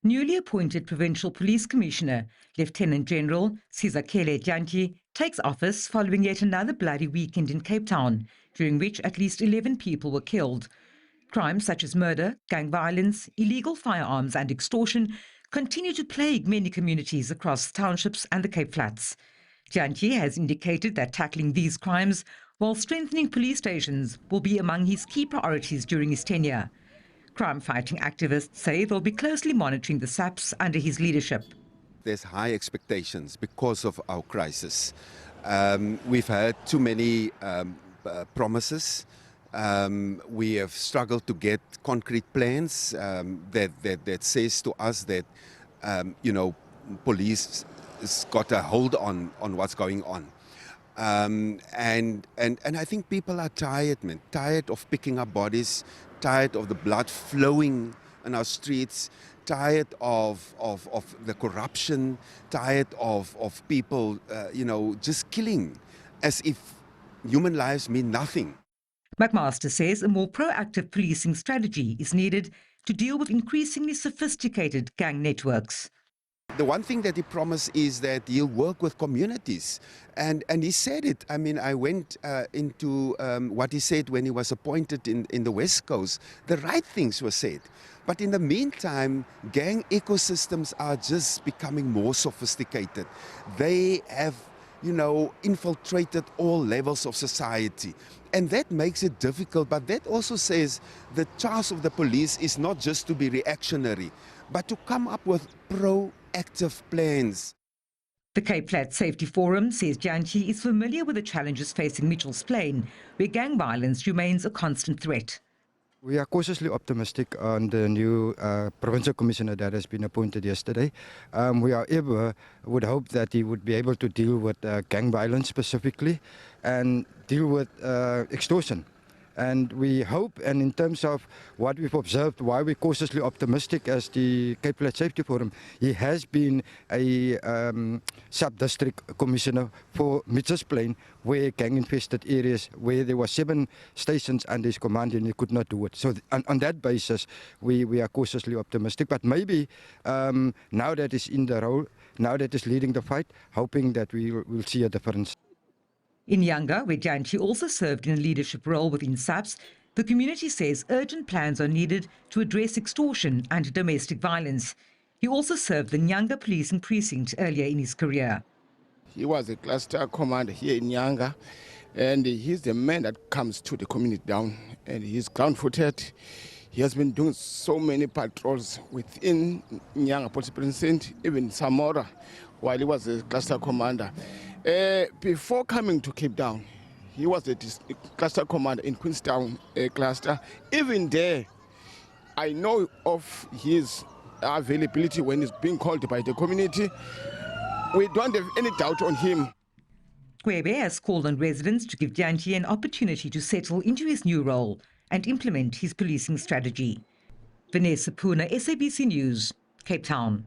Newly appointed Provincial Police Commissioner, Lieutenant General Sizakhele Dyantyi, takes office following yet another bloody weekend in Cape Town, during which at least 11 people were killed. Crimes such as murder, gang violence, illegal firearms and extortion continue to plague many communities across townships and the Cape Flats. Dyantyi has indicated that tackling these crimes while strengthening police stations will be among his key priorities during his tenure. Crime-fighting activists say they'll be closely monitoring the SAPs under his leadership. There's high expectations because of our crisis. We've had too many promises. We have struggled to get concrete plans that says to us that, police has got a hold on what's going on. And I think people are tired, man. Tired of picking up bodies, tired of the blood flowing in our streets, tired of the corruption, tired of people, just killing as if human lives mean nothing. McMaster says a more proactive policing strategy is needed to deal with increasingly sophisticated gang networks. The one thing that he promised is that he'll work with communities. And he said it. I mean, I went into what he said when he was appointed in the West Coast. The right things were said. But in the meantime, gang ecosystems are just becoming more sophisticated. They have, infiltrated all levels of society. And that makes it difficult. But that also says the task of the police is not just to be reactionary, but to come up with proactive plans. The Cape Flats Safety Forum says Dyantyi is familiar with the challenges facing Mitchell's Plain, where gang violence remains a constant threat. We are cautiously optimistic on the new provincial commissioner that has been appointed yesterday. We would hope that he would be able to deal with gang violence specifically and deal with extortion. And we hope, and in terms of what we've observed, why we're cautiously optimistic as the Cape Flats Safety Forum, he has been a sub-district commissioner for Mitchell's Plain, where gang-infested areas, where there were 7 stations under his command and he could not do it. So on that basis, we are cautiously optimistic. But maybe now that he's in the role, now that he's leading the fight, hoping that we will see a difference. In Nyanga, where Dyantyi also served in a leadership role within SAPS, the community says urgent plans are needed to address extortion and domestic violence. He also served the Nyanga policing precinct earlier in his career. He was a cluster commander here in Nyanga, and he's the man that comes to the community down, and he's ground-footed. He has been doing so many patrols within Nyanga police precinct, even Samora, while he was a cluster commander. Before coming to Cape Town, he was a cluster commander in Queenstown cluster. Even there, I know of his availability when he's being called by the community. We don't have any doubt on him. Kwebe has called on residents to give Dyantyi an opportunity to settle into his new role and implement his policing strategy. Vanessa Puna, SABC News, Cape Town.